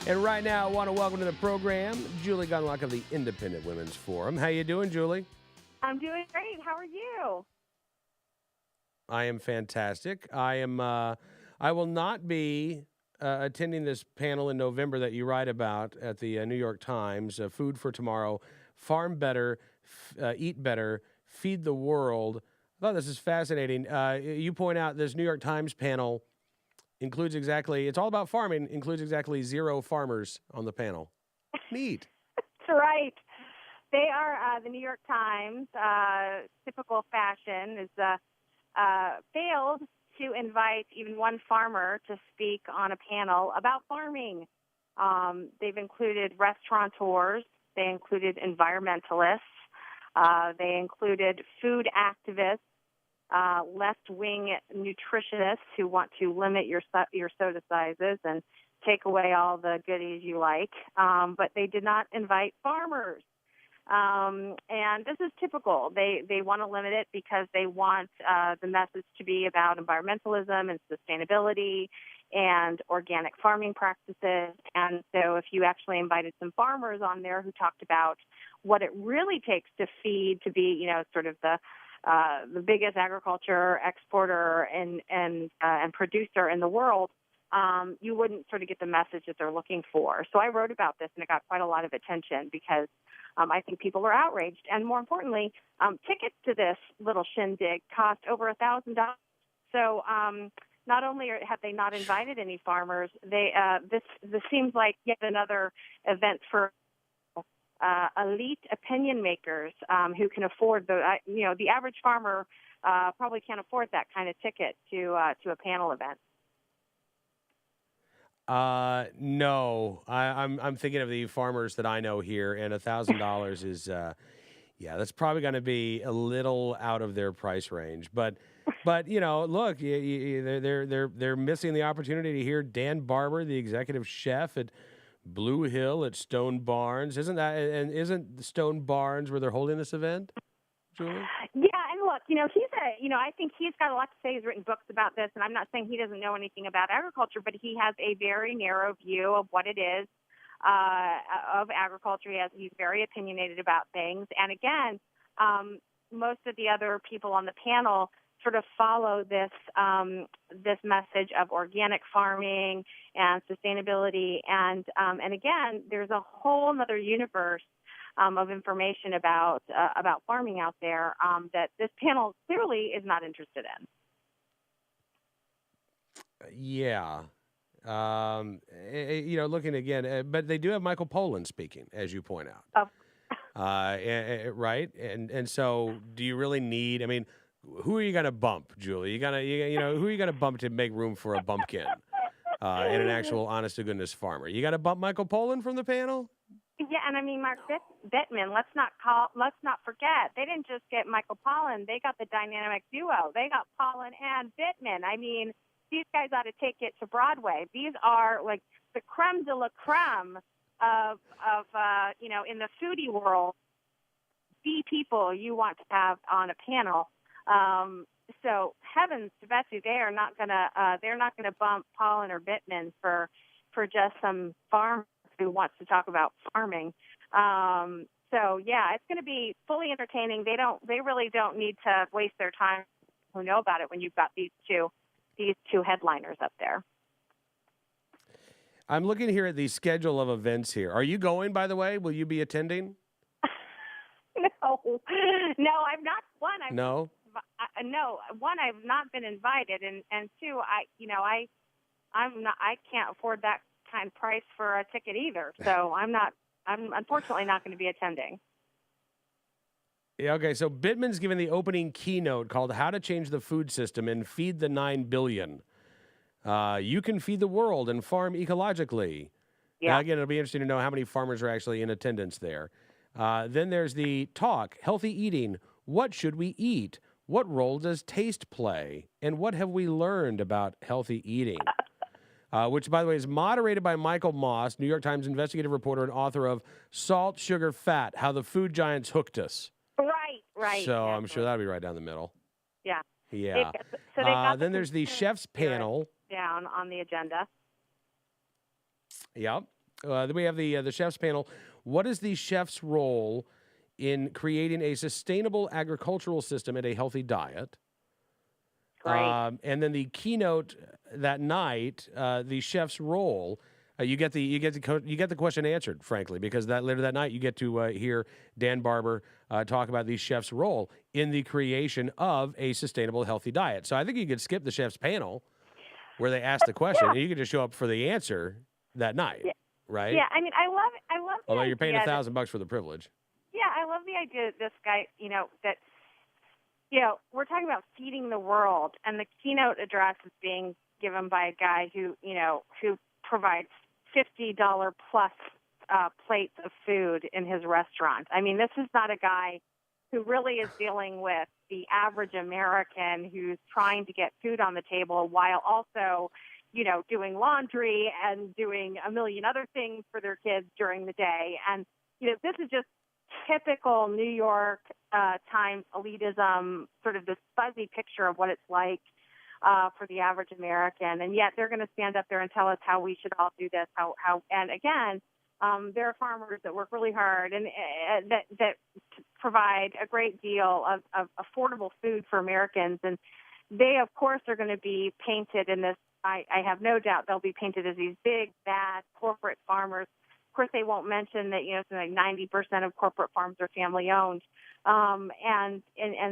And right now, I want to welcome to the program Julie Gunlock of the Independent Women's Forum. How you doing, Julie? I'm doing great. How are you? I am fantastic. I will not be attending this panel in November that you write about at the New York Times. Food for Tomorrow, Farm Better, Eat Better, Feed the World. I thought this is fascinating. You point out this New York Times panel it's all about farming, includes exactly 0 farmers on the panel. Neat. That's right. They are the New York Times. Typical fashion is failed to invite even one farmer to speak on a panel about farming. They've included restaurateurs. They included environmentalists. They included food activists. Left-wing nutritionists who want to limit your soda sizes and take away all the goodies you like, but they did not invite farmers. And this is typical. They want to limit it because they want the message to be about environmentalism and sustainability and organic farming practices. And so if you actually invited some farmers on there who talked about what it really takes to feed, to be, sort of the biggest agriculture exporter and producer in the world, you wouldn't sort of get the message that they're looking for. So I wrote about this, and it got quite a lot of attention because I think people are outraged. And more importantly, tickets to this little shindig cost over $1,000. So not only have they not invited any farmers, this seems like yet another event for elite opinion makers who can afford the average farmer probably can't afford that kind of ticket to a panel event. No, I'm thinking of the farmers that I know here, and $1,000 is that's probably going to be a little out of their price range. But look, they're missing the opportunity to hear Dan Barber, the executive chef at Blue Hill at Stone Barns. Isn't Stone Barns where they're holding this event, Julie? Yeah, and look, I think he's got a lot to say. He's written books about this, and I'm not saying he doesn't know anything about agriculture, but he has a very narrow view of what it is of agriculture. He's very opinionated about things. And again, most of the other people on the panel sort of follow this message of organic farming and sustainability, and again, there's a whole other universe of information about farming out there that this panel clearly is not interested in. Yeah. Looking again, but they do have Michael Pollan speaking, as you point out. Oh. Right? And so do you really need, who are you going to bump, Julie? who are you going to bump to make room for a bumpkin and an actual honest-to-goodness farmer? You got to bump Michael Pollan from the panel? Yeah, and Mark Bittman. Let's not forget, they didn't just get Michael Pollan; they got the dynamic duo. They got Pollan and Bittman. These guys ought to take it to Broadway. These are like the creme de la creme of in the foodie world, the people you want to have on a panel. So heavens to Betsy, they're not gonna bump Pollan or Bittman for just some farmer who wants to talk about farming. So yeah, it's going to be fully entertaining. They really don't need to waste their time who know about it when you've got these two headliners up there. I'm looking here at the schedule of events here. Are you going, by the way? Will you be attending? No, I'm not. No? No, one, I've not been invited, and two, I can't afford that kind of price for a ticket either. So I'm unfortunately not going to be attending. Yeah, okay, so Bittman's given the opening keynote called How to Change the Food System and Feed the 9 Billion. You can feed the world and farm ecologically. Yeah. Now, again, it'll be interesting to know how many farmers are actually in attendance there. Then there's the talk, Healthy Eating. What should we eat? What role does taste play? And what have we learned about healthy eating? Which, by the way, is moderated by Michael Moss, New York Times investigative reporter and author of Salt, Sugar, Fat, How the Food Giants Hooked Us. Right. So I'm sure that'll be right down the middle. Yeah. Yeah. Then there's the chef's panel. Down on the agenda. Yep. Then we have the chef's panel. What is the chef's role in creating a sustainable agricultural system and a healthy diet? Great. And then the keynote that night, the chef's role. You get the question answered, frankly, because that later that night you get to hear Dan Barber talk about the chef's role in the creation of a sustainable, healthy diet. So I think you could skip the chef's panel where they ask the question, Yeah. and you could just show up for the answer that night, Yeah. right? Yeah. I mean, I love the Although you're paying idea that, $1,000 for the privilege. yeah, I love the idea that this guy, that, we're talking about feeding the world, and the keynote address is being given by a guy who provides $50 plus plates of food in his restaurant. I mean, this is not a guy who really is dealing with the average American who's trying to get food on the table while also, doing laundry and doing a million other things for their kids during the day. And, this is just typical New York Times elitism, sort of this fuzzy picture of what it's like for the average American. And yet they're going to stand up there and tell us how we should all do this, and again, there are farmers that work really hard and that provide a great deal of affordable food for Americans. And they, of course, are going to be painted in this. I have no doubt they'll be painted as these big, bad corporate farmers. Of course, they won't mention that something like 90% of corporate farms are family owned, and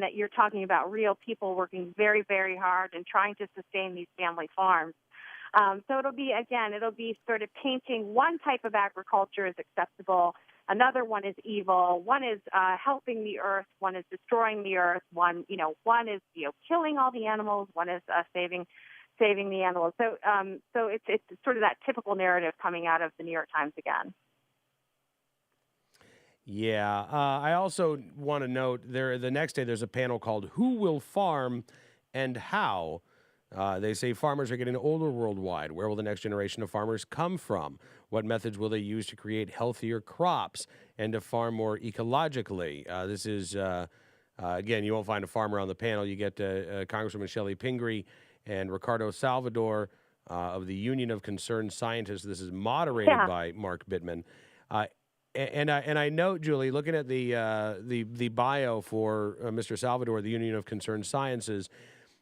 that you're talking about real people working very, very hard and trying to sustain these family farms. So it'll be sort of painting one type of agriculture as acceptable, another one is evil, one is helping the earth, one is destroying the earth, one is killing all the animals, one is saving the animals. So it's sort of that typical narrative coming out of the New York Times again. Yeah. I also want to note the next day there's a panel called "Who Will Farm and How." They say farmers are getting older worldwide. Where will the next generation of farmers come from? What methods will they use to create healthier crops and to farm more ecologically? This is, again, you won't find a farmer on the panel. You get Congresswoman Shelley Pingree and Ricardo Salvador of the Union of Concerned Scientists. This is moderated by Mark Bittman. And I note, Julie, looking at the bio for Mr. Salvador, the Union of Concerned Sciences,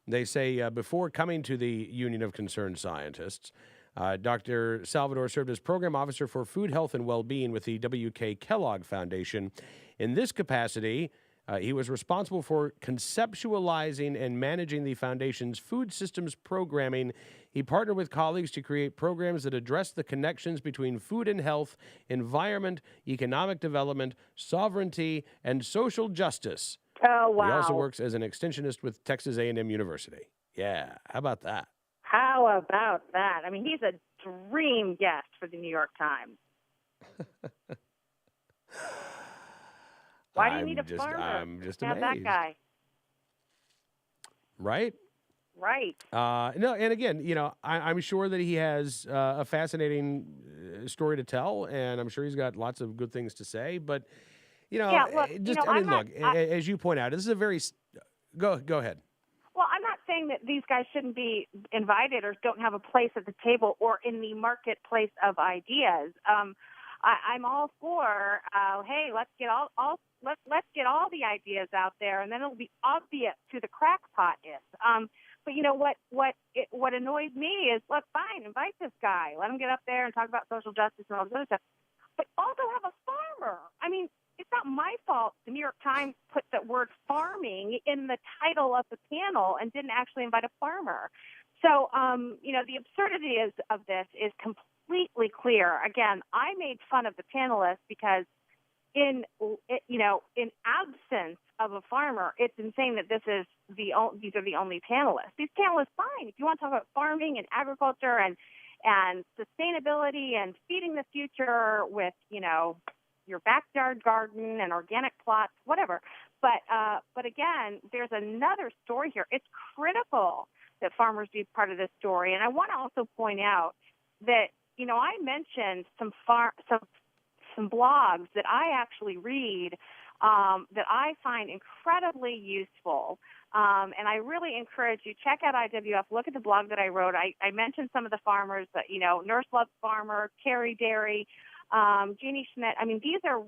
they say before coming to the Union of Concerned Scientists, Dr. Salvador served as program officer for food health and well-being with the W.K. Kellogg Foundation. In this capacity, he was responsible for conceptualizing and managing the foundation's food systems programming. He partnered with colleagues to create programs that address the connections between food and health, environment, economic development, sovereignty, and social justice. Oh, wow. He also works as an extensionist with Texas A&M University. Yeah, how about that? How about that? I mean, he's a dream guest for the New York Times. Why do you need a farmer? I'm just have amazed. That guy. Right? Right. No, and again, I'm sure that he has a fascinating story to tell, and I'm sure he's got lots of good things to say, but as you point out, this is a very go ahead. Well, I'm not saying that these guys shouldn't be invited or don't have a place at the table or in the marketplace of ideas. I'm all for hey, let's get let's get all the ideas out there, and then it'll be obvious who the crackpot is. But what annoys me is, look, fine, invite this guy, let him get up there and talk about social justice and all this other stuff, but also have a farmer. I mean, it's not my fault the New York Times put the word farming in the title of the panel and didn't actually invite a farmer. So, the absurdity of this is completely clear. Again, I made fun of the panelists because in absence of a farmer, it's insane that these are the only panelists. These panelists, fine. If you want to talk about farming and agriculture and sustainability and feeding the future with, your backyard garden and organic plots, whatever. But again, there's another story here. It's critical that farmers be part of this story. And I want to also point out that, I mentioned some blogs that I actually read that I find incredibly useful. And I really encourage you, check out IWF, look at the blog that I wrote. I mentioned some of the farmers that, Nurse Loves Farmer, Carrie Dairy, Jeannie Schmidt. I mean, these are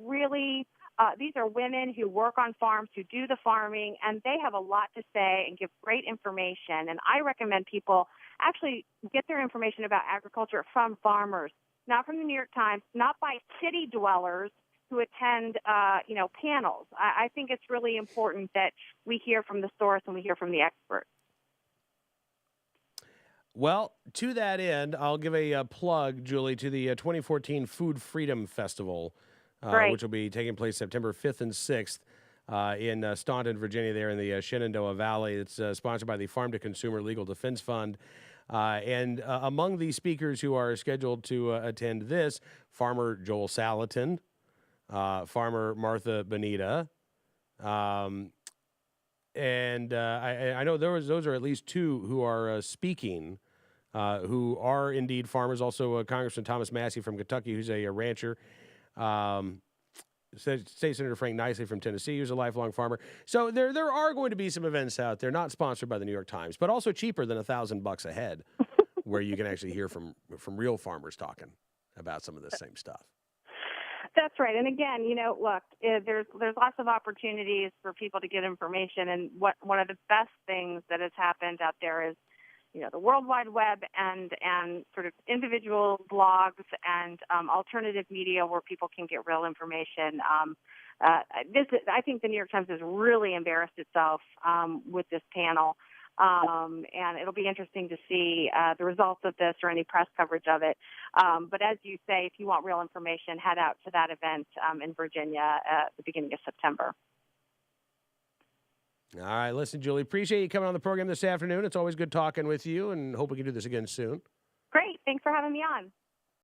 women who work on farms, who do the farming, and they have a lot to say and give great information. And I recommend people actually get their information about agriculture from farmers, not from the New York Times, not by city dwellers who attend, panels. I think it's really important that we hear from the source and we hear from the experts. Well, to that end, I'll give a plug, Julie, to the 2014 Food Freedom Festival, Great. which will be taking place September 5th and 6th in Staunton, Virginia, there in the Shenandoah Valley. It's sponsored by the Farm to Consumer Legal Defense Fund. And among the speakers who are scheduled to attend this, Farmer Joel Salatin, Farmer Martha Bonita, and I know those are at least two who are speaking, who are indeed farmers. Also, Congressman Thomas Massey from Kentucky, who's a rancher. State Senator Frank Nicely from Tennessee, who's a lifelong farmer. So there are going to be some events out there, not sponsored by the New York Times, but also cheaper than $1,000 a head, where you can actually hear from real farmers talking about some of this same stuff. That's right. And again, look, there's lots of opportunities for people to get information. And one of the best things that has happened out there is, the World Wide Web and sort of individual blogs and alternative media where people can get real information. I think the New York Times has really embarrassed itself with this panel. And it'll be interesting to see the results of this or any press coverage of it. But as you say, if you want real information, head out to that event in Virginia at the beginning of September. All right, listen, Julie, appreciate you coming on the program this afternoon. It's always good talking with you, and hope we can do this again soon. Great. Thanks for having me on.